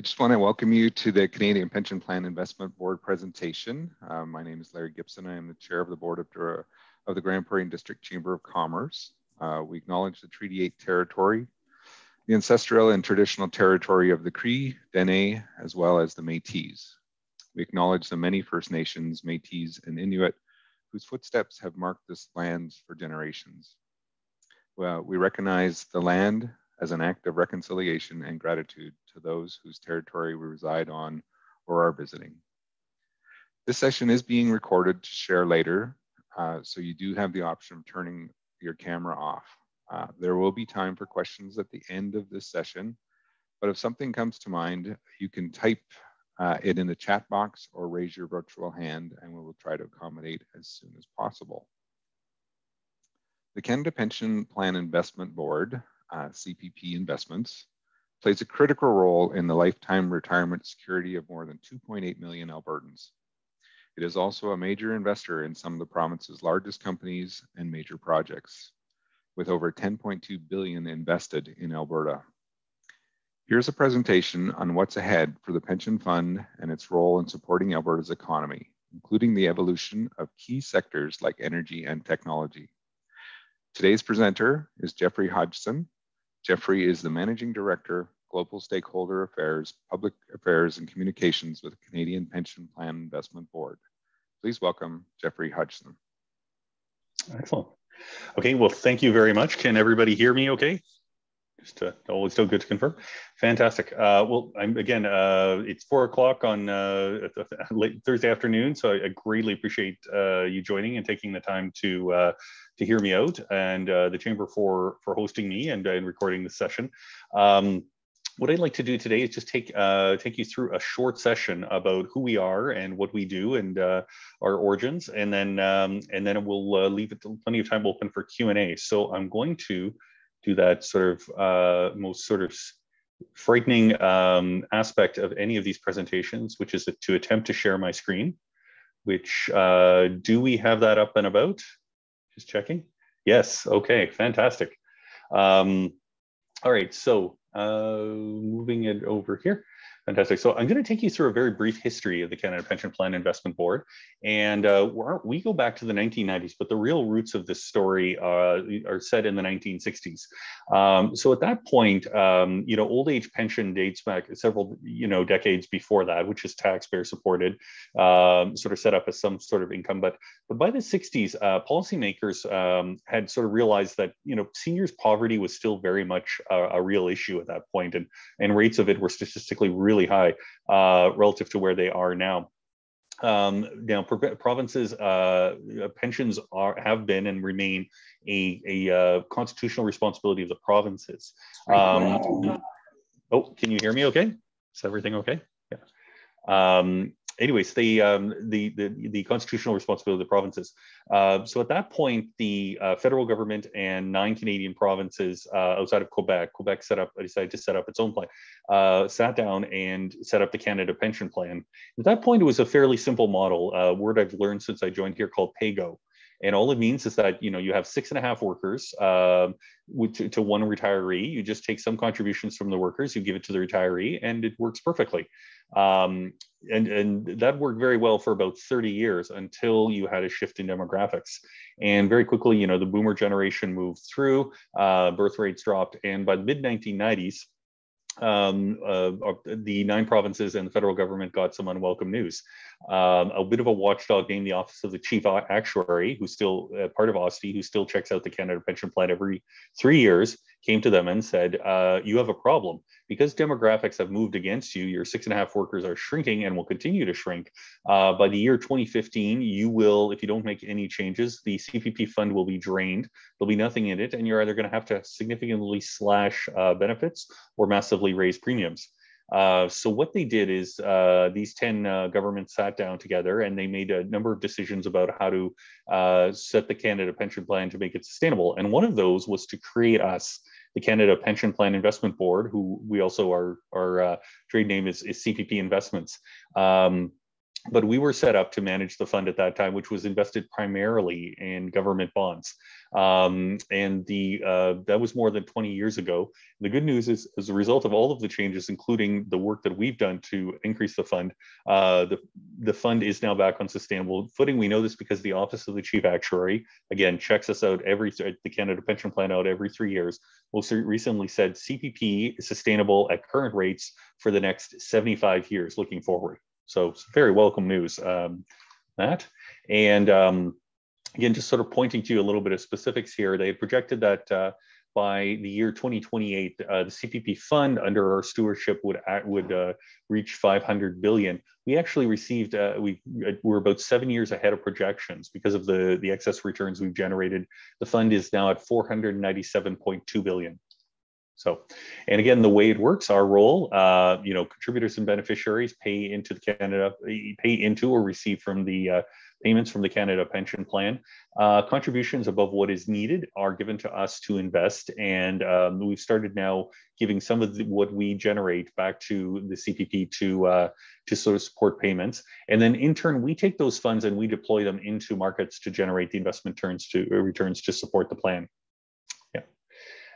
We just want to welcome you to the Canadian Pension Plan Investment Board presentation. My name is Larry Gibson. I am the chair of the board of the Grand Prairie District Chamber of Commerce. We acknowledge the Treaty 8 territory, the ancestral and traditional territory of the Cree, Dene, as well as the Métis. We acknowledge the many First Nations, Métis, and Inuit whose footsteps have marked this land for generations. Well, we recognize the land as an act of reconciliation and gratitude to those whose territory we reside on or are visiting. This session is being recorded to share later, so you do have the option of turning your camera off. There will be time for questions at the end of this session, but if something comes to mind, you can type it in the chat box or raise your virtual hand and we will try to accommodate as soon as possible. The Canada Pension Plan Investment Board, CPP Investments, plays a critical role in the lifetime retirement security of more than 2.8 million Albertans. It is also a major investor in some of the province's largest companies and major projects, with over 10.2 billion invested in Alberta. Here's a presentation on what's ahead for the pension fund and its role in supporting Alberta's economy, including the evolution of key sectors like energy and technology. Today's presenter is Jeffrey Hodgson. Jeffrey is the Managing Director, Global Stakeholder Affairs, Public Affairs and Communications with the Canadian Pension Plan Investment Board. Please welcome Jeffrey Hodgson. Excellent. Okay, well, thank you very much. Can everybody hear me okay? Just always still good to confirm. Fantastic. Well, it's 4 o'clock on late Thursday afternoon, so I greatly appreciate you joining and taking the time to hear me out, and the Chamber for hosting me and recording this session. What I'd like to do today is just take you through a short session about who we are and what we do and our origins, and then we'll leave it plenty of time open for Q&A. So I'm going to do that sort of most sort of frightening aspect of any of these presentations, which is to attempt to share my screen, which do we have that up and about? Just checking. Yes, okay, fantastic. All right, so moving it over here. Fantastic. So I'm going to take you through a very brief history of the Canada Pension Plan Investment Board. And we go back to the 1990s, but the real roots of this story are set in the 1960s. So at that point, old age pension dates back several, decades before that, which is taxpayer supported, sort of set up as some sort of income. But by the 60s, policymakers had sort of realized that, seniors poverty was still very much a real issue at that point, and rates of it were statistically really high relative to where they are now. Now, provinces' pensions have been and remain a constitutional responsibility of the provinces. Oh, can you hear me okay? Is everything okay? Yeah. Anyways, the constitutional responsibility of the provinces. So at that point, the federal government and 9 Canadian provinces outside of Quebec decided to set up its own plan, sat down and set up the Canada Pension Plan. At that point, it was a fairly simple model, a word I've learned since I joined here called pay-go. And all it means is that, you have 6.5 workers to one retiree. You just take some contributions from the workers, you give it to the retiree, and it works perfectly. And that worked very well for about 30 years until you had a shift in demographics. And very quickly, the boomer generation moved through, birth rates dropped, and by the mid-1990s, the 9 provinces and the federal government got some unwelcome news. A bit of a watchdog named the Office of the Chief Actuary, who's still part of OSFI, who still checks out the Canada Pension Plan every 3 years, came to them and said, you have a problem. Because demographics have moved against you, your 6.5 workers are shrinking and will continue to shrink. By the year 2015, you will, if you don't make any changes, the CPP fund will be drained. There'll be nothing in it, and you're either going to have to significantly slash benefits or massively raise premiums. So what they did is these 10 governments sat down together and they made a number of decisions about how to set the Canada Pension Plan to make it sustainable. And one of those was to create us, the Canada Pension Plan Investment Board, who we also our trade name is CPP Investments. But we were set up to manage the fund at that time, which was invested primarily in government bonds. That was more than 20 years ago. The good news is, as a result of all of the changes, including the work that we've done to increase the fund, the fund is now back on sustainable footing. We know this because the Office of the Chief Actuary, again, checks us out the Canada Pension Plan out every 3 years. Most recently said CPP is sustainable at current rates for the next 75 years looking forward. So it's very welcome news, Matt. And again, just sort of pointing to you a little bit of specifics here. They projected that by the year 2028, the CPP fund under our stewardship would reach 500 billion. We actually received, we're about 7 years ahead of projections because of the excess returns we've generated. The fund is now at 497.2 billion. So, and again, the way it works, our role, contributors and beneficiaries pay into or receive from the payments from the Canada Pension Plan. Contributions above what is needed are given to us to invest, and we've started now giving some of what we generate back to the CPP to sort of support payments. And then in turn, we take those funds and we deploy them into markets to generate the investment returns to support the plan.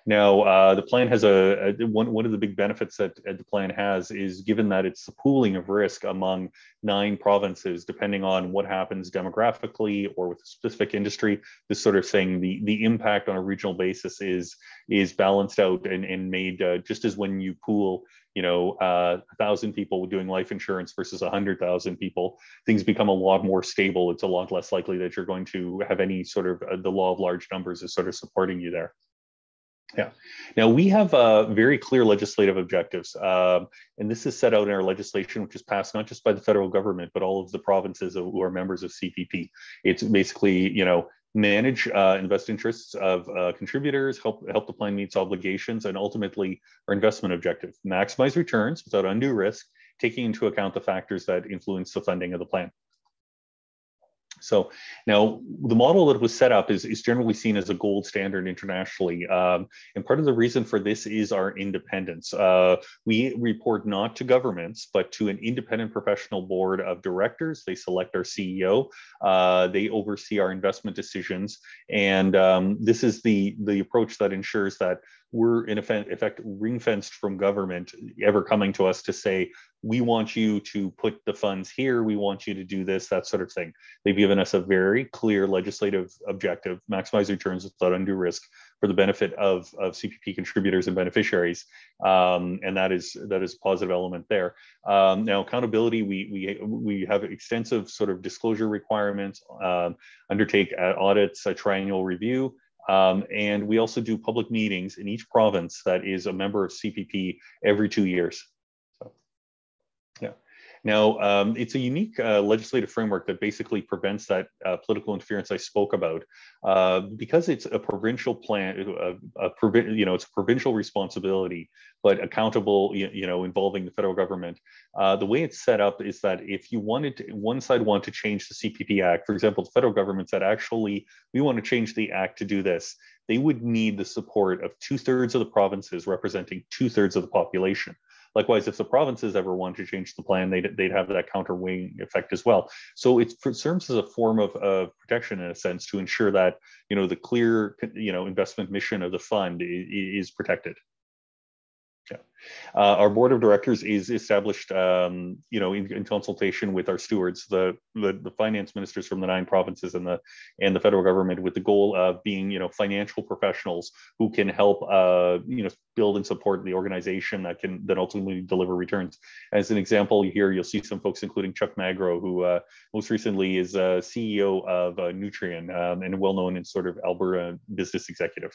Now, the plan has one of the big benefits that the plan has is, given that it's the pooling of risk among 9 provinces, depending on what happens demographically or with a specific industry, this sort of saying the impact on a regional basis is balanced out and made just as when you pool 1,000 people doing life insurance versus 100,000 people, things become a lot more stable. It's a lot less likely that you're going to have any sort of the law of large numbers is sort of supporting you there. Yeah. Now we have very clear legislative objectives, and this is set out in our legislation, which is passed not just by the federal government, but all of the provinces who are members of CPP. It's basically, manage invest interests of contributors, help the plan meet its obligations, and ultimately our investment objective: maximize returns without undue risk, taking into account the factors that influence the funding of the plan. So now the model that was set up is generally seen as a gold standard internationally. And part of the reason for this is our independence. We report not to governments, but to an independent professional board of directors. They select our CEO. They oversee our investment decisions. And this is the approach that ensures that we're in effect ring-fenced from government ever coming to us to say, we want you to put the funds here, we want you to do this, that sort of thing. They've given us a very clear legislative objective: maximize returns without undue risk for the benefit of CPP contributors and beneficiaries. And that is a positive element there. Now, accountability, we have extensive sort of disclosure requirements, undertake audits, a triennial review. And we also do public meetings in each province that is a member of CPP every 2 years. So, yeah. Now, it's a unique legislative framework that basically prevents that political interference I spoke about. Because it's a provincial plan, it's a provincial responsibility, but accountable, involving the federal government. The way it's set up is that if you one side wanted to change the CPP Act, for example, the federal government said, actually, we want to change the Act to do this, they would need the support of 2/3 of the provinces representing 2/3 of the population. Likewise, if the provinces ever want to change the plan, they'd have that counterweighing effect as well. So it serves as a form of protection in a sense to ensure that the clear investment mission of the fund is protected. Yeah. Our board of directors is established, in consultation with our stewards, the finance ministers from the 9 provinces and the federal government, with the goal of being, financial professionals who can help, build and support the organization that can then ultimately deliver returns. As an example, here you'll see some folks, including Chuck Magro, who most recently is CEO of Nutrien and well known in sort of Alberta business executive.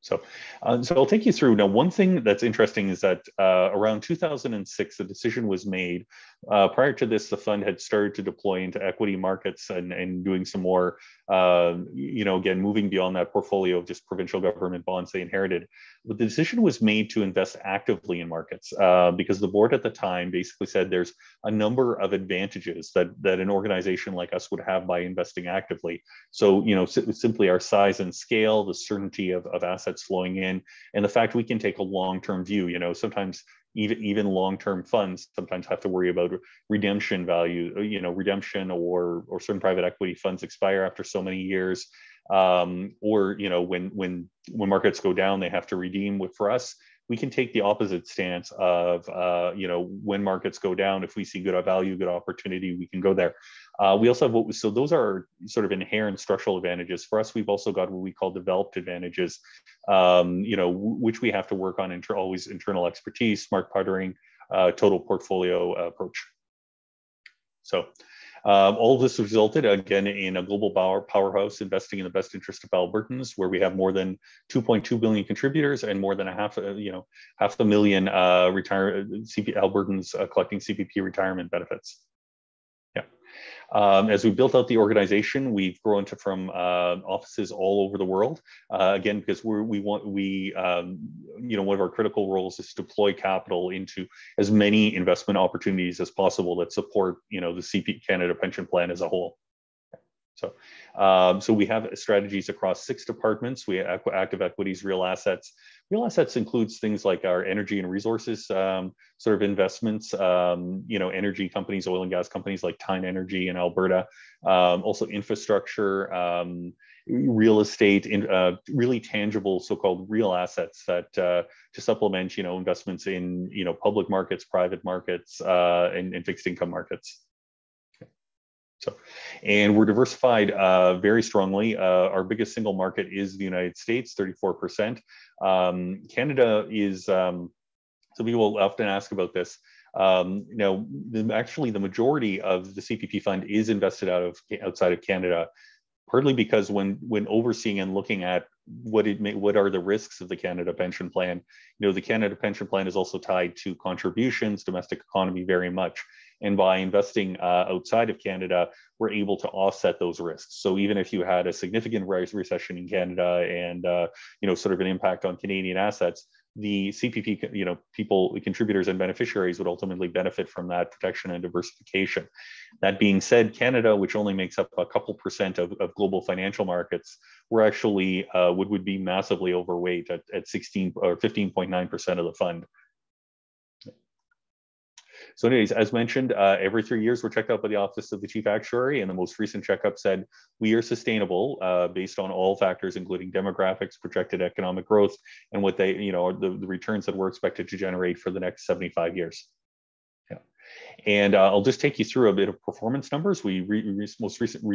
So I'll take you through. Now, one thing that's interesting is that around 2006, the decision was made. Prior to this, the fund had started to deploy into equity markets and doing some more, again, moving beyond that portfolio of just provincial government bonds they inherited. But the decision was made to invest actively in markets because the board at the time basically said there's a number of advantages that an organization like us would have by investing actively. So, simply our size and scale, the certainty of assets flowing in, and the fact we can take a long-term view. Sometimes even long-term funds sometimes have to worry about redemption value, redemption or certain private equity funds expire after so many years. Or when markets go down, they have to redeem. For us, we can take the opposite stance of when markets go down, if we see good value, good opportunity, we can go there. We also have so those are sort of inherent structural advantages. For us, we've also got what we call developed advantages, which we have to work on always internal expertise, smart puttering, total portfolio approach. So all of this resulted, again, in a global powerhouse investing in the best interest of Albertans, where we have more than 2.2 billion contributors and more than half a million Albertans collecting CPP retirement benefits. Yeah. As we built out the organization, we've grown from offices all over the world. Again, because one of our critical roles is to deploy capital into as many investment opportunities as possible that support, the CPP Canada pension plan as a whole. So we have strategies across 6 departments. We have active equities, real assets. Real assets includes things like our energy and resources sort of investments, energy companies, oil and gas companies like Tyne Energy in Alberta, also infrastructure, real estate, really tangible so-called real assets that to supplement, investments in, public markets, private markets, and fixed income markets. So, and we're diversified very strongly. Our biggest single market is the United States, 34%. Canada is, so people often ask about this. Actually, the majority of the CPP fund is invested outside of Canada, partly because when overseeing and looking at what are the risks of the Canada pension plan, the Canada pension plan is also tied to contributions, domestic economy very much. And by investing outside of Canada, we're able to offset those risks. So even if you had a significant recession in Canada and sort of an impact on Canadian assets, the CPP, contributors and beneficiaries would ultimately benefit from that protection and diversification. That being said, Canada, which only makes up a couple percent of global financial markets, we're actually would be massively overweight at 16 or 15.9% of the fund. So anyways, as mentioned, every 3 years, we're checked out by the Office of the Chief Actuary, and the most recent checkup said we are sustainable based on all factors, including demographics, projected economic growth, and what they, the returns that we're expected to generate for the next 75 years. Yeah. And I'll just take you through a bit of performance numbers. We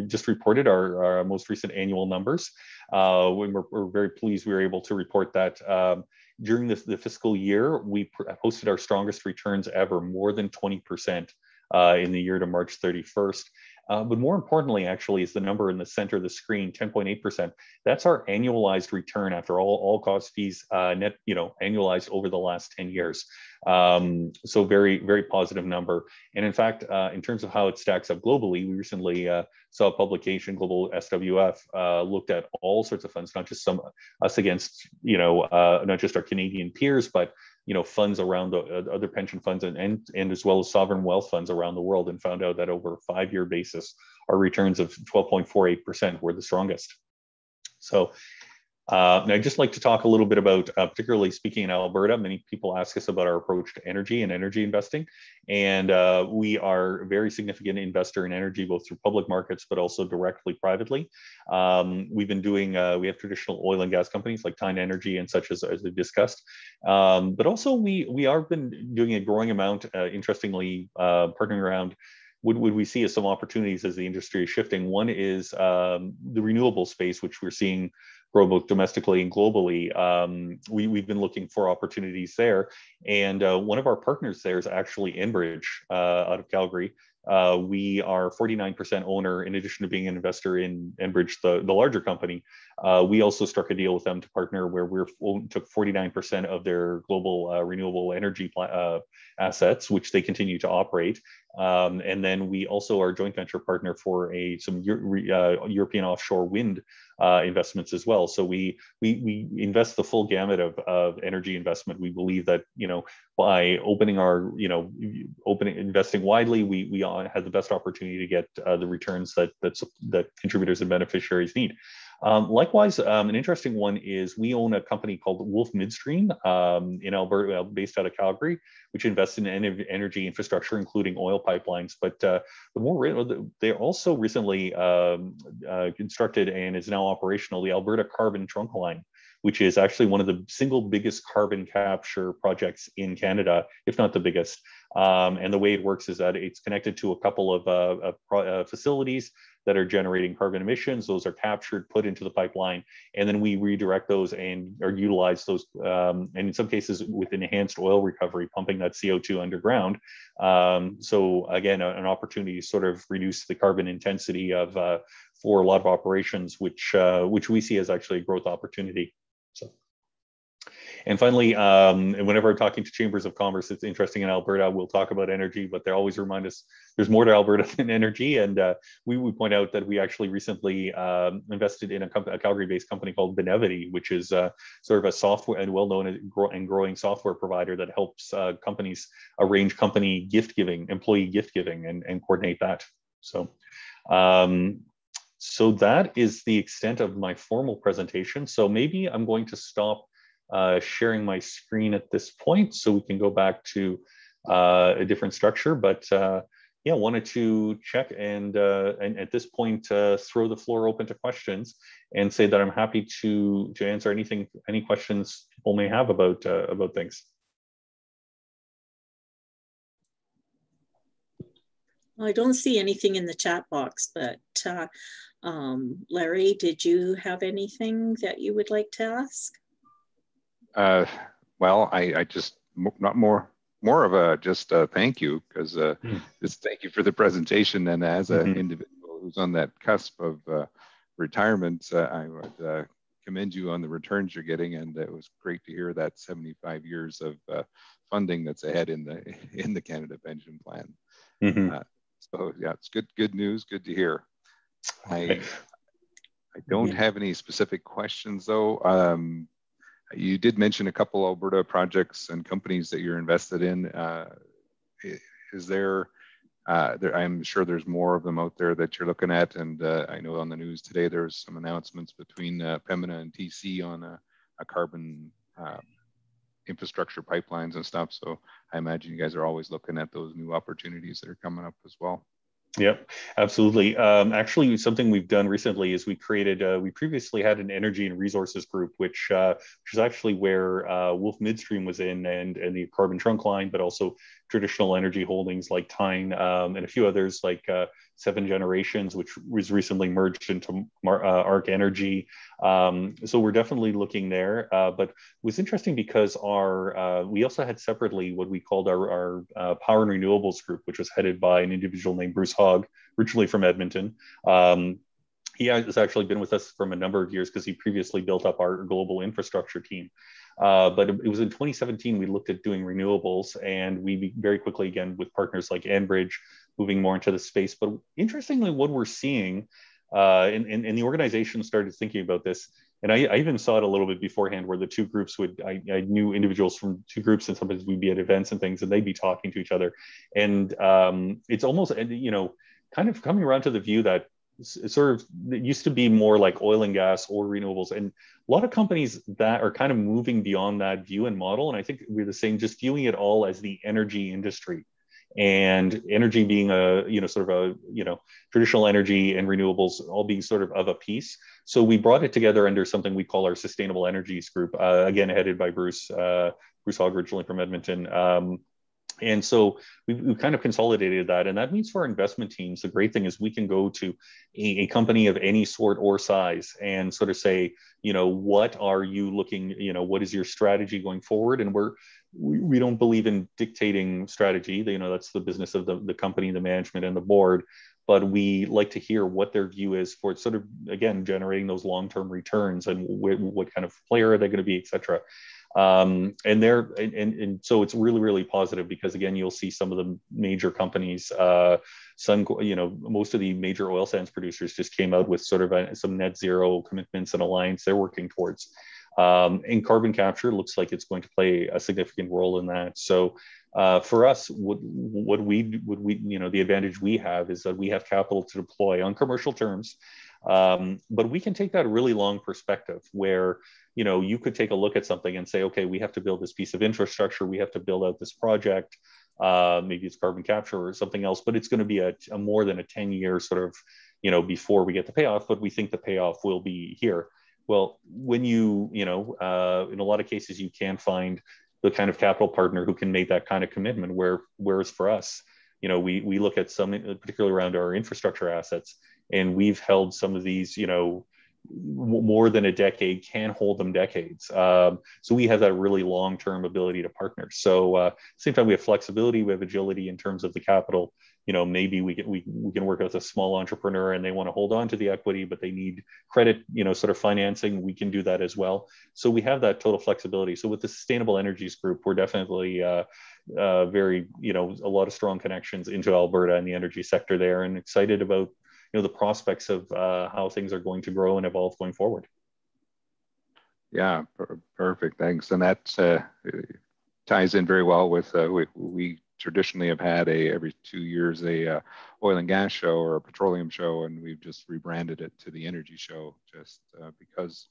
just reported our most recent annual numbers. We're very pleased we were able to report that during the fiscal year, we posted our strongest returns ever, more than 20% in the year to March 31st. But more importantly, actually, is the number in the center of the screen, 10.8%. That's our annualized return after all cost fees net, annualized over the last 10 years. So very, very positive number. And in fact, in terms of how it stacks up globally, we recently saw a publication, Global SWF, looked at all sorts of funds, not just us against, not just our Canadian peers, but funds around the other pension funds and as well as sovereign wealth funds around the world, and found out that over a 5-year basis, our returns of 12.48% were the strongest. So I'd just like to talk a little bit about, particularly speaking in Alberta, many people ask us about our approach to energy and energy investing. And we are a very significant investor in energy, both through public markets, but also directly privately. We've been doing, we have traditional oil and gas companies like Tyne Energy and such as we've discussed. But also we have been doing a growing amount, interestingly, partnering around would we see as some opportunities as the industry is shifting. One is the renewable space, which we're seeing grow both domestically and globally. We've been looking for opportunities there. And one of our partners there is actually Enbridge out of Calgary. We are 49% owner, in addition to being an investor in Enbridge, the larger company. We also struck a deal with them to partner where we took 49% of their global renewable energy assets, which they continue to operate. And then we also are a joint venture partner for some European offshore wind investments as well. So we invest the full gamut of energy investment. We believe that, by opening investing widely, we have the best opportunity to get the returns that contributors and beneficiaries need. Likewise, an interesting one is we own a company called Wolf Midstream in Alberta, based out of Calgary, which invests in energy infrastructure, including oil pipelines. But they also recently constructed and is now operational the Alberta Carbon Trunk Line, which is actually one of the single biggest carbon capture projects in Canada, if not the biggest. And the way it works is that it's connected to a couple of facilities that are generating carbon emissions. Those are captured, put into the pipeline, and then we redirect those and or utilize those, and in some cases with enhanced oil recovery, pumping that CO2 underground. So again, an opportunity to sort of reduce the carbon intensity of for a lot of operations, which we see as actually a growth opportunity. So. And finally, whenever I'm talking to chambers of commerce, it's interesting in Alberta, we'll talk about energy, but they always remind us there's more to Alberta than energy. And we point out that we actually recently invested in a Calgary-based company called Benevity, which is sort of a software and well-known and growing software provider that helps companies arrange company gift giving, employee gift giving, and coordinate that. So. So that is the extent of my formal presentation. So maybe I'm going to stop sharing my screen at this point so we can go back to a different structure. But yeah, wanted to check and at this point throw the floor open to questions and say that I'm happy to answer any questions people may have about things. Well, I don't see anything in the chat box, but Larry, did you have anything that you would like to ask? Well, I just not more of a just thank you, because just thank you for the presentation. And as an individual who's on that cusp of retirement, I would commend you on the returns you're getting. And it was great to hear that 75 years of funding that's ahead in the Canada Pension Plan. So yeah, it's good news. Good to hear. I don't have any specific questions though. You did mention a couple Alberta projects and companies that you're invested in. Is there, I'm sure there's more of them out there that you're looking at. And I know on the news today, there's some announcements between Pembina and TC on a carbon infrastructure pipelines and stuff. So I imagine you guys are always looking at those new opportunities that are coming up as well. Yep, absolutely. Actually, something we've done recently is we previously had an energy and resources group, which is actually where Wolf Midstream was in, and the Carbon Trunk Line, but also traditional energy holdings like Tyne and a few others like Seven Generations, which was recently merged into Arc Energy. So we're definitely looking there. But it was interesting because we also had separately what we called our Power and Renewables group, which was headed by an individual named Bruce Hogg, originally from Edmonton. He has actually been with us from a number of years because he previously built up our global infrastructure team. But it was in 2017 we looked at doing renewables, and we very quickly, again, with partners like Enbridge, moving more into the space. But interestingly, what we're seeing, and the organization started thinking about this, and I even saw it a little bit beforehand, where the two groups I knew individuals from two groups, and sometimes we'd be at events and things, and they'd be talking to each other. And it's almost, kind of coming around to the view that it used to be more like oil and gas or renewables, and a lot of companies that are kind of moving beyond that view and model. And I think we're the same, just viewing it all as the energy industry, and energy being traditional energy and renewables all being sort of a piece. So we brought it together under something we call our Sustainable Energies group, again headed by Bruce Hogg, originally from Edmonton. And so we've kind of consolidated that. And that means for our investment teams, the great thing is we can go to a company of any sort or size and sort of say, what are you looking, what is your strategy going forward? And we don't believe in dictating strategy. That's the business of the company, the management, and the board. But we like to hear what their view is for sort of, again, generating those long-term returns, and what kind of player are they going to be, et cetera. And so it's really, really positive, because again, you'll see some of the major companies, most of the major oil sands producers just came out with sort of some net zero commitments and alliance they're working towards. And carbon capture looks like it's going to play a significant role in that. So For us, the advantage we have is that we have capital to deploy on commercial terms, but we can take that really long perspective where, you could take a look at something and say, okay, we have to build this piece of infrastructure, we have to build out this project, maybe it's carbon capture or something else, but it's going to be a more than a 10-year sort of, before we get the payoff, but we think the payoff will be here. Well, when in a lot of cases, you can find the kind of capital partner who can make that kind of commitment, whereas for us, we look at some, particularly around our infrastructure assets, and we've held some of these, more than a decade, can hold them decades. So we have that really long-term ability to partner. So same time, we have flexibility, we have agility in terms of the capital. Maybe we can work with a small entrepreneur and they want to hold on to the equity, but they need credit, sort of financing. We can do that as well. So we have that total flexibility. So with the Sustainable Energies Group, we're definitely very, a lot of strong connections into Alberta and the energy sector there, and excited about, the prospects of how things are going to grow and evolve going forward. Yeah, perfect. Thanks. And that ties in very well with we traditionally have had every 2 years a oil and gas show or a petroleum show, and we've just rebranded it to the energy show, just because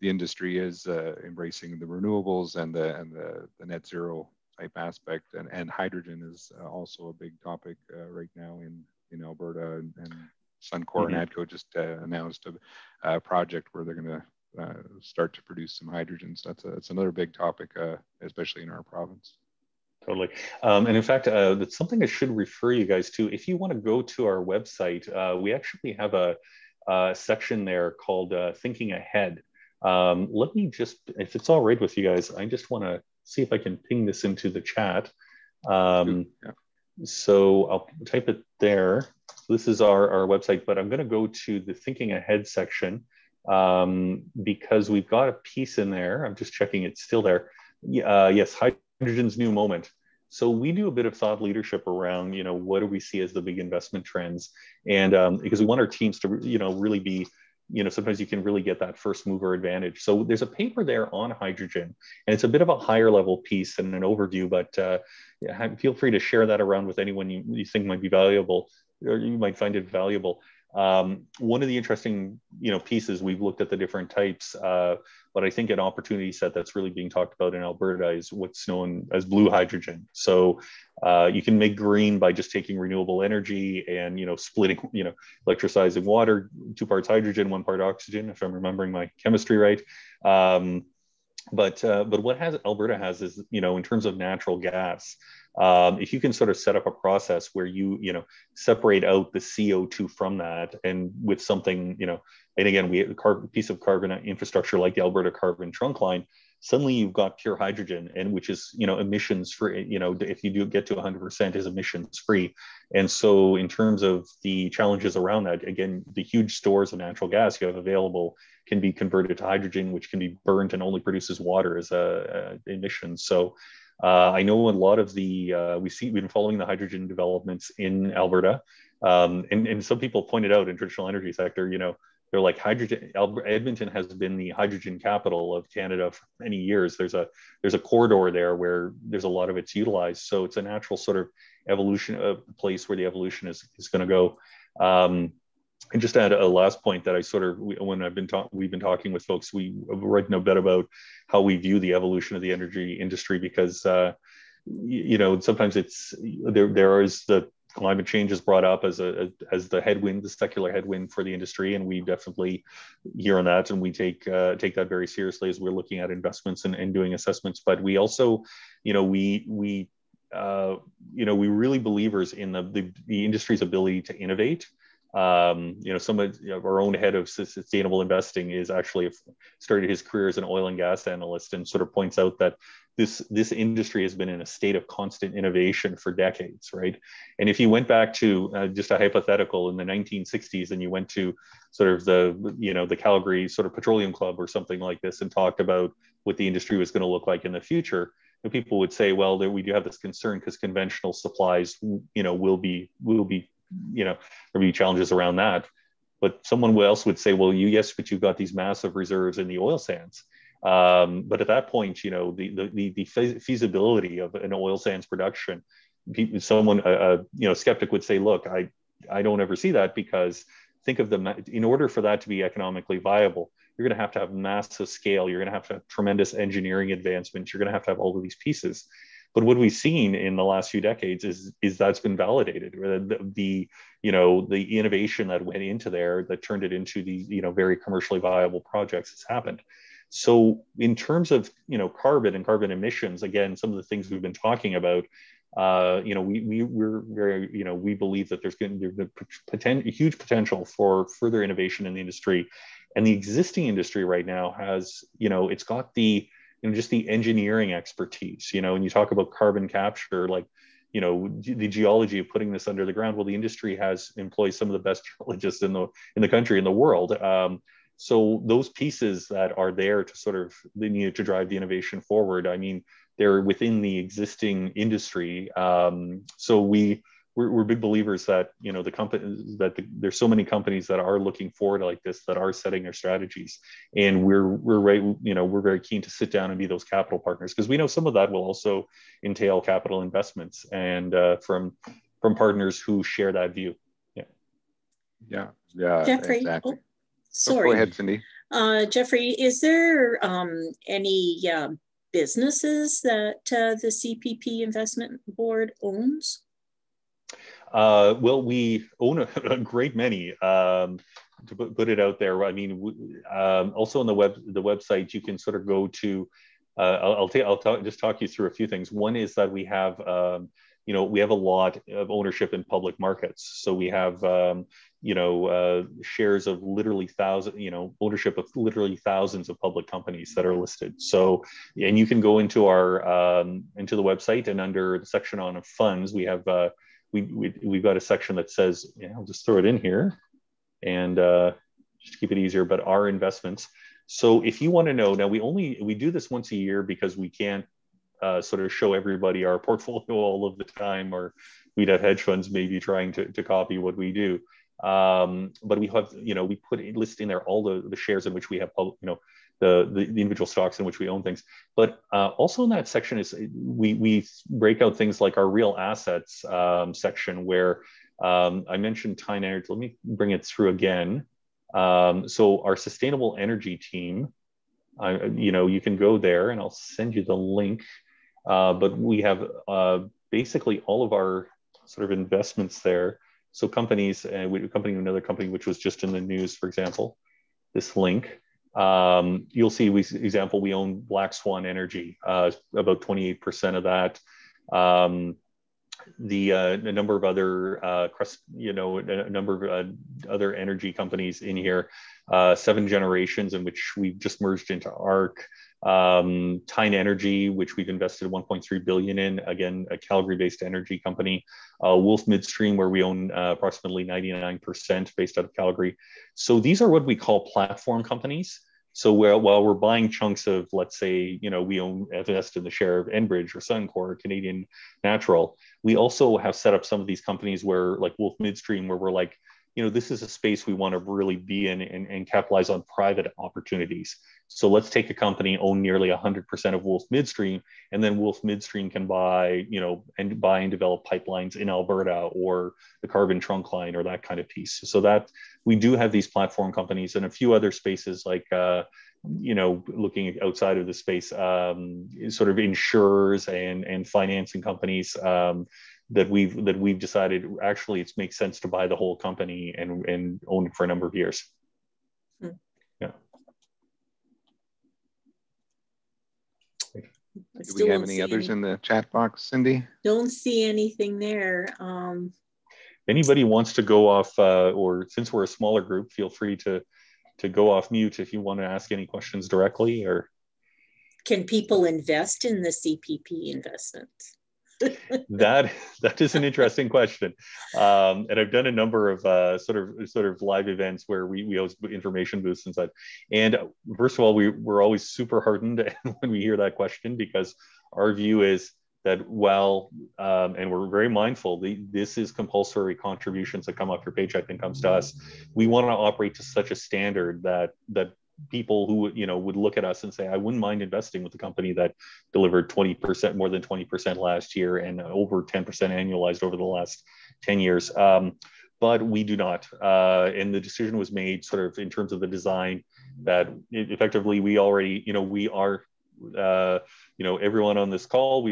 the industry is embracing the renewables and the net zero type aspect, and hydrogen is also a big topic right now in Alberta, and Suncor and ADCO just announced a project where they're going to start to produce some hydrogen. So that's another big topic, especially in our province. Totally. And in fact, that's something I should refer you guys to. If you want to go to our website, we actually have a section there called Thinking Ahead. Let me just, if it's all right with you guys, I just want to see if I can ping this into the chat. Yeah. So I'll type it there. So this is our website, but I'm going to go to the Thinking Ahead section because we've got a piece in there. I'm just checking it's still there. Yes, hydrogen's new moment. So we do a bit of thought leadership around, what do we see as the big investment trends? And because we want our teams to, really be, sometimes you can really get that first mover advantage. So there's a paper there on hydrogen, and it's a bit of a higher level piece and an overview, but feel free to share that around with anyone you think might be valuable, or you might find it valuable. One of the interesting, pieces, we've looked at the different types, but I think an opportunity set that's really being talked about in Alberta is what's known as blue hydrogen. So you can make green by just taking renewable energy and, splitting, electrolyzing water, 2 parts hydrogen, 1 part oxygen, if I'm remembering my chemistry right. But what Alberta has is, in terms of natural gas, if you can sort of set up a process where you separate out the CO2 from that, and with something, and again, we have a piece of carbon infrastructure like the Alberta Carbon Trunk Line, suddenly you've got pure hydrogen, and which is, emissions free, if you do get to 100% is emissions free. And so in terms of the challenges around that, again, the huge stores of natural gas you have available can be converted to hydrogen, which can be burnt and only produces water as emissions. So I know a lot of we've been following the hydrogen developments in Alberta, and some people pointed out in traditional energy sector, they're like, hydrogen. Edmonton has been the hydrogen capital of Canada for many years. There's a corridor there where there's a lot of it's utilized. So it's a natural sort of evolution of the place where the evolution is going to go. And just to add a last point that I sort of, when we've been talking with folks, we've written a bit about how we view the evolution of the energy industry, because sometimes there is the climate change is brought up as the headwind, the secular headwind for the industry, and we definitely hear on that, and we take that very seriously as we're looking at investments and doing assessments. But we also, we really believers in the industry's ability to innovate. Some of our own head of sustainable investing is actually started his career as an oil and gas analyst, and sort of points out that this industry has been in a state of constant innovation for decades, right? And if you went back to just a hypothetical in the 1960s, and you went to sort of the Calgary sort of Petroleum Club or something like this, and talked about what the industry was going to look like in the future, people would say, well, we do have this concern because conventional supplies, will be there'll be challenges around that. But someone else would say, well, yes, but you've got these massive reserves in the oil sands. But at that point, you know, the feasibility of an oil sands production, someone, you know, skeptic would say, look, I don't ever see that, because think of in order for that to be economically viable, you're going to have massive scale. You're going to have tremendous engineering advancements. You're going to have all of these pieces. But what we've seen in the last few decades is that's been validated. The you know, the innovation that went into there that turned it into these, you know, very commercially viable projects has happened. So in terms of, you know, carbon and carbon emissions, again, some of the things we've been talking about, you know, we're very, you know, we believe that there's huge potential for further innovation in the industry. And the existing industry right now has, you know, it's got the, you know, just the engineering expertise, you know, and you talk about carbon capture, like, you know, the geology of putting this under the ground. Well, the industry has employed some of the best geologists in the country, in the world. So those pieces that are there to sort of, they need to drive the innovation forward. I mean, they're within the existing industry. So we're big believers that, you know, there's so many companies that are looking forward like this, that are setting their strategies, and we're very keen to sit down and be those capital partners, because we know some of that will also entail capital investments, and from partners who share that view. Yeah, Jeffrey, exactly. Sorry. Go ahead, Cindy. Jeffrey, is there any businesses that the CPP Investment Board owns? Well, we own a great many, to put it out there. I mean, also on the website, you can sort of go to, I'll just talk you through a few things. One is that we have, you know, we have a lot of ownership in public markets. So we have, you know, shares of literally ownership of literally thousands of public companies that are listed. So, and you can go into into the website, and under the section on funds, we have, we've got a section that says, yeah, I'll just throw it in here, and just to keep it easier, but our investments. So if you want to know, now we do this once a year because we can't sort of show everybody our portfolio all of the time, or we'd have hedge funds maybe trying to copy what we do. But we have, you know, we list in there all the shares in which we have, you know, the individual stocks in which we own things. But also in that section is we break out things like our real assets section, where I mentioned Tyne Energy. Let me bring it through again. So our sustainable energy team, you know, you can go there, and I'll send you the link. But we have basically all of our sort of investments there. So companies, another company which was just in the news, for example, this link. You'll see, example, we own Black Swan Energy, about 28% of that. A number of other, you know, a number of other energy companies in here, 7 Generations, in which we've just merged into ARC. Tyne Energy, which we've invested 1.3 billion in, again, a Calgary-based energy company. Wolf Midstream, where we own approximately 99% based out of Calgary. So these are what we call platform companies. So while we're buying chunks of, let's say, you know, we invest in the share of Enbridge or Suncor, Canadian Natural, we also have set up some of these companies where, like Wolf Midstream, where we're like, you know, this is a space we want to really be in and capitalize on private opportunities. So let's take a company, own nearly 100% of Wolf Midstream, and then Wolf Midstream can buy, you know, and develop pipelines in Alberta, or the carbon trunk line, or that kind of piece. So that we do have these platform companies, and a few other spaces like, you know, looking outside of the space, sort of insurers and financing companies, that we've decided actually it makes sense to buy the whole company and own it for a number of years. Yeah. Do we have any others in the chat box, Cindy? Don't see anything there. Anybody wants to go off, or since we're a smaller group, feel free to go off mute if you want to ask any questions directly. Or can people invest in the CPP investments? That is an interesting question, and I've done a number of sort of live events where we host information booths and such. And first of all, we're always super heartened when we hear that question, because our view is that while and we're very mindful, this is compulsory contributions that come off your paycheck and comes to us. We want to operate to such a standard that people who, would look at us and say, I wouldn't mind investing with a company that delivered 20%, more than 20% last year and over 10% annualized over the last 10 years. But we do not. And the decision was made sort of in terms of the design that effectively we already, we are, everyone on this call,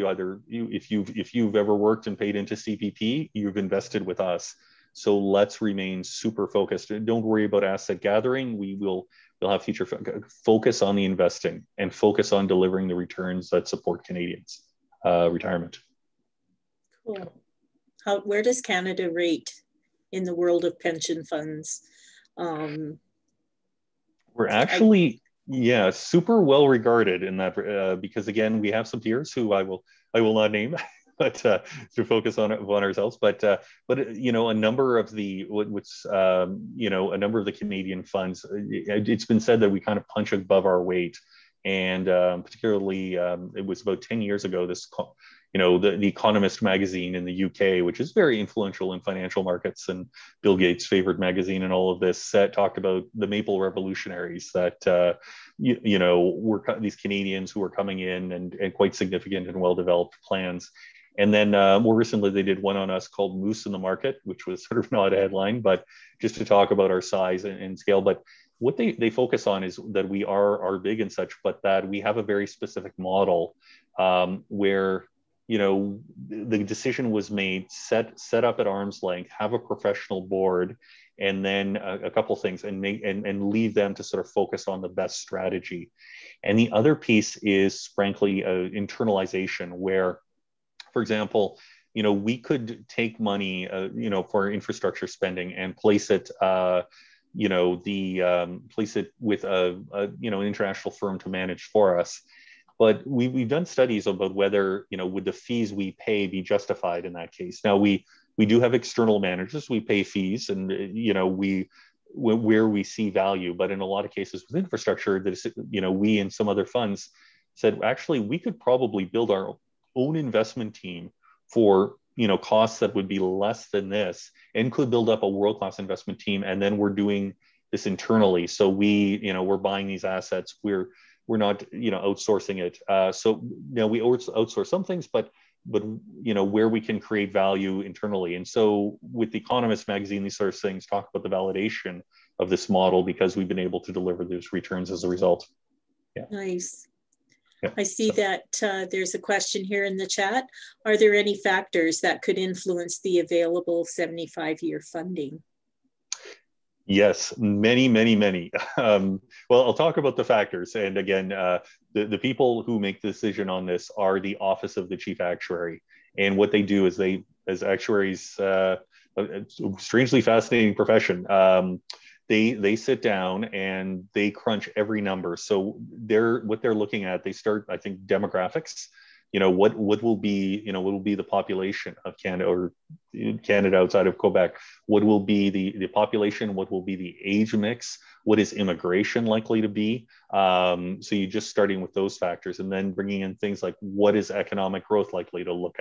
if you've ever worked and paid into CPP, you've invested with us. So let's remain super focused. Don't worry about asset gathering. We'll have future focus on the investing and focus on delivering the returns that support Canadians' retirement. Cool. Where does Canada rate in the world of pension funds? We're actually, super well regarded in that, because again, we have some peers who I will not name, but to focus on ourselves. But a number of the a number of the Canadian funds, it's been said that we kind of punch above our weight, and particularly it was about 10 years ago. The Economist magazine in the UK, which is very influential in financial markets and Bill Gates' favorite magazine and all of this, talked about the Maple Revolutionaries that, were these Canadians who were coming in and quite significant and well-developed plans. And then more recently, they did one on us called Moose in the Market, which was sort of not a headline, but just to talk about our size and scale. But what they focus on is that we are big and such, but that we have a very specific model where the decision was made, set up at arm's length, have a professional board, and then a couple things, and leave them to sort of focus on the best strategy. And the other piece is, frankly, internalization, where, for example, we could take money, for infrastructure spending and place it, place it with an international firm to manage for us. But we've done studies about whether, would the fees we pay be justified in that case. Now, we do have external managers, we pay fees, and, where we see value. But in a lot of cases with infrastructure, we and some other funds said, actually, we could probably build our own investment team for, costs that would be less than this, and could build up a world-class investment team. And then we're doing this internally. So we're buying these assets. We're not, outsourcing it. So we outsource some things, but where we can create value internally. And so with The Economist magazine, these sort of things talk about the validation of this model, because we've been able to deliver those returns as a result. Yeah. Nice. Yeah. I see that there's a question here in the chat. Are there any factors that could influence the available 75-year funding? Yes, many, many, many. Well, I'll talk about the factors. And again, the people who make the decision on this are the Office of the Chief Actuary. And what they do is as actuaries, it's a strangely fascinating profession. They sit down and they crunch every number. So what they're looking at, they start, I think, demographics. What will be the population of Canada, or Canada outside of Quebec? What will be the population? What will be the age mix? What is immigration likely to be? So you're just starting with those factors, and then bringing in things like, what is economic growth likely to look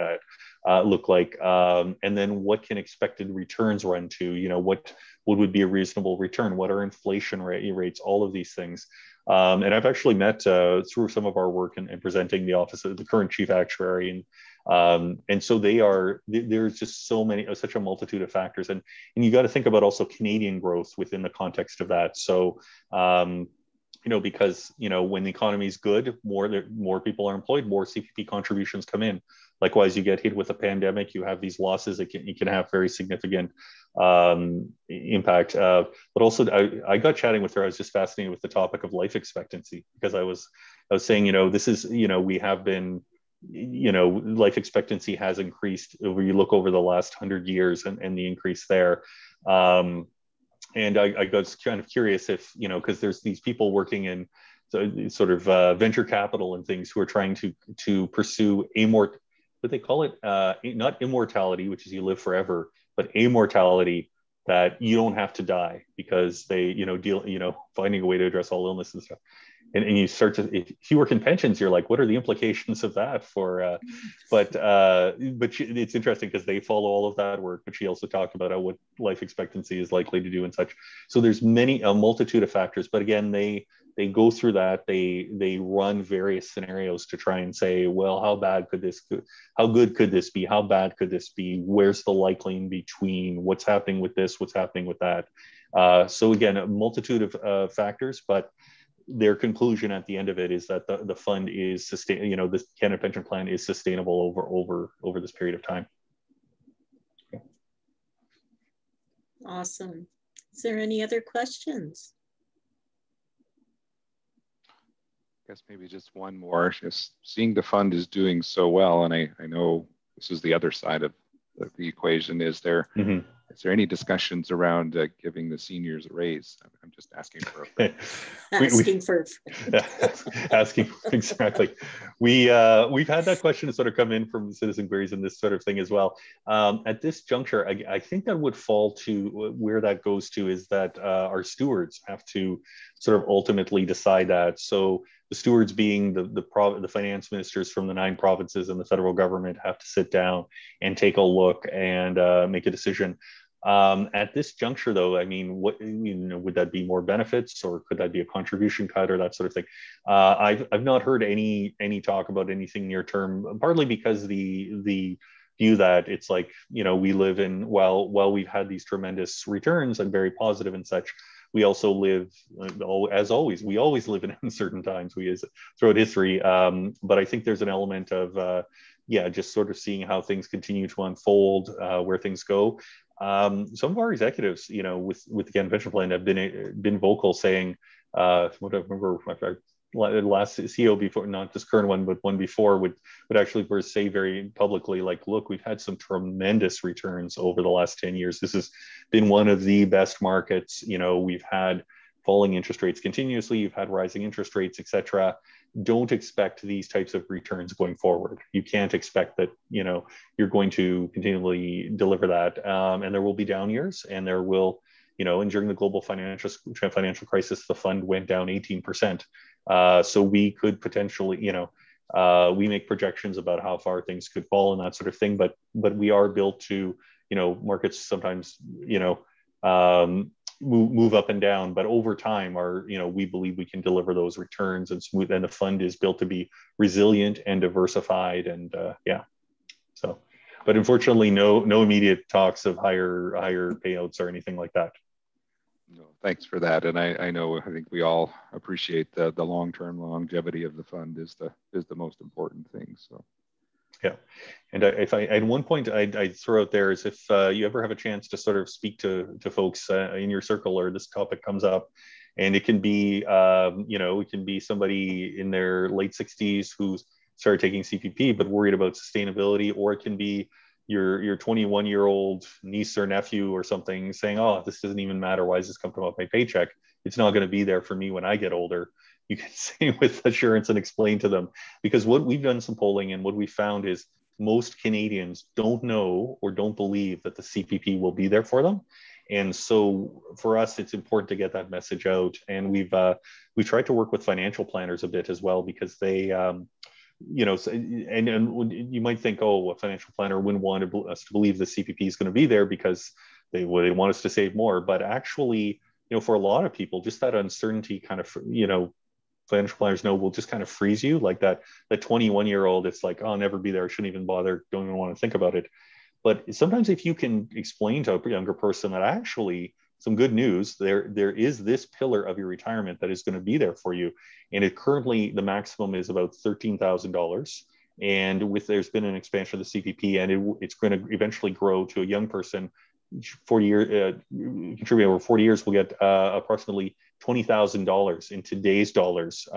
like? And then what can expected returns run to? What would be a reasonable return? What are inflation rates? All of these things. And I've actually met through some of our work and presenting the office of the current chief actuary, and so there's just such a multitude of factors, and you got to think about also Canadian growth within the context of that. So because when the economy is good, more people are employed, more CPP contributions come in. Likewise, you get hit with a pandemic, you have these losses, it can have very significant impact. But also, I got chatting with her. I was just fascinated with the topic of life expectancy, because I was saying, this is, we have been, life expectancy has increased. You look over the last 100 years and the increase there. And I got kind of curious if, because there's these people working in sort of venture capital and things who are trying to pursue what they call it, not immortality, which is you live forever, but immortality, that you don't have to die, because they, finding a way to address all illness and stuff. and you start to, if you work in pensions, you're like, what are the implications of that for, but it's interesting because they follow all of that work, but she also talked about what life expectancy is likely to do and such. So there's a multitude of factors, but again, they go through that, they run various scenarios to try and say, well, how good could this be? How bad could this be? Where's the likely in between? What's happening with this? What's happening with that? So again, a multitude of factors, but their conclusion at the end of it is that the fund is the Canada Pension Plan is sustainable over this period of time. Awesome. Is there any other questions? I guess maybe just one more. Just seeing the fund is doing so well, and I know this is the other side of the equation. Is there any discussions around giving the seniors a raise? I'm just asking for a asking exactly. We've had that question sort of come in from citizen queries and this sort of thing as well. At this juncture, I think that would fall to where that goes to is that our stewards have to sort of ultimately decide that. So the stewards being the finance ministers from the 9 provinces and the federal government have to sit down and take a look and make a decision. At this juncture, though, I mean, would that be more benefits, or could that be a contribution cut, or that sort of thing? I've not heard any talk about anything near term, partly because the view that it's like, we live in, while we've had these tremendous returns and very positive and such, we also live, as always, we always live in uncertain times, throughout history. But I think there's an element of, just sort of seeing how things continue to unfold, where things go. Some of our executives, with the Canada Pension Plan have been vocal saying, what I remember, the last CEO before, not this current one, but one before, would actually say very publicly, like, look, we've had some tremendous returns over the last 10 years. This has been one of the best markets. We've had falling interest rates continuously. You've had rising interest rates, et cetera. Don't expect these types of returns going forward. You can't expect that, you're going to continually deliver that. And there will be down years, and there will, and during the global financial crisis, the fund went down 18%. So we could potentially, we make projections about how far things could fall and that sort of thing, but we are built to, markets sometimes, move up and down, but over time we believe we can deliver those returns and smooth, and the fund is built to be resilient and diversified, and so, but unfortunately no immediate talks of higher payouts or anything like that. No, thanks for that. And I think we all appreciate the long-term longevity of the fund is the most important thing. So. Yeah, and if I at one point I'd throw out there is, if you ever have a chance to sort of speak to folks in your circle, or this topic comes up, and it can be it can be somebody in their late 60s who's started taking CPP but worried about sustainability, or it can be your 21-year-old niece or nephew or something saying, oh, this doesn't even matter, why does this come from my paycheck? It's not going to be there for me when I get older. You can say with assurance and explain to them, because what we've done some polling, and what we found is most Canadians don't know or don't believe that the CPP will be there for them. And so for us, it's important to get that message out. And we've tried to work with financial planners a bit as well, because they, and you might think, oh, a financial planner wouldn't want us to believe the CPP is going to be there because they want us to save more. But actually, for a lot of people, just that uncertainty kind of, financial planners know will just kind of freeze you. Like that 21-year-old, it's like, oh, I'll never be there, I shouldn't even bother, don't even want to think about it. But sometimes if you can explain to a younger person that actually, some good news, there is this pillar of your retirement that is going to be there for you. And it currently, the maximum is about $13,000. And there's been an expansion of the CPP, and it's going to eventually grow to a young person, 40 years, contributing over 40 years, will get approximately $20,000 in today's dollars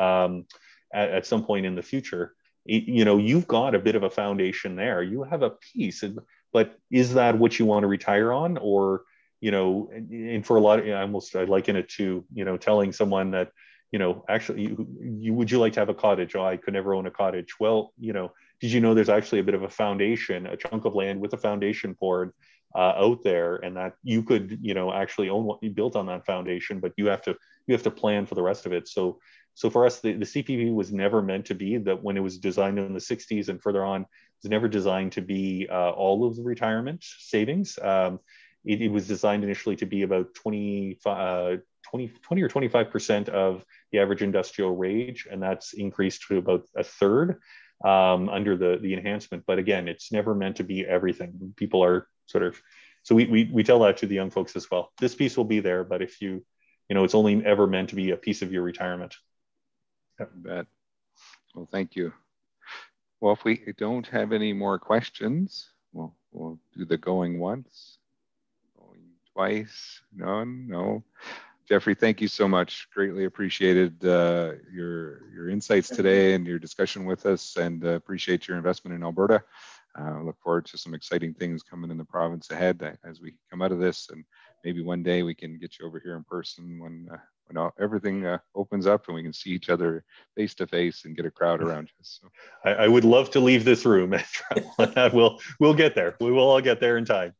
at some point in the future. You've got a bit of a foundation there. You have a piece, but is that what you want to retire on? Or, and for a lot of, I liken it to, telling someone that, actually, would you like to have a cottage? Oh, I could never own a cottage. Well, did you know there's actually a bit of a foundation, a chunk of land with a foundation poured out there, and that you could, actually own what you built on that foundation, but you have to plan for the rest of it. So So for us, the CPP was never meant to be that. When it was designed in the 60s and further on, it was never designed to be all of the retirement savings. It was designed initially to be about 20 or 25% of the average industrial wage, and that's increased to about a third under the enhancement. But again, it's never meant to be everything. People are sort of, so we tell that to the young folks as well. This piece will be there, but if you know, it's only ever meant to be a piece of your retirement. I bet. Well, thank you. Well, if we don't have any more questions, we'll do the going once, going twice, none, no. Jeffrey, thank you so much. Greatly appreciated your insights today and your discussion with us, and appreciate your investment in Alberta. Look forward to some exciting things coming in the province ahead as we come out of this, and maybe one day we can get you over here in person when everything opens up and we can see each other face to face and get a crowd around us. So. I would love to leave this room. We'll get there. We will all get there in time.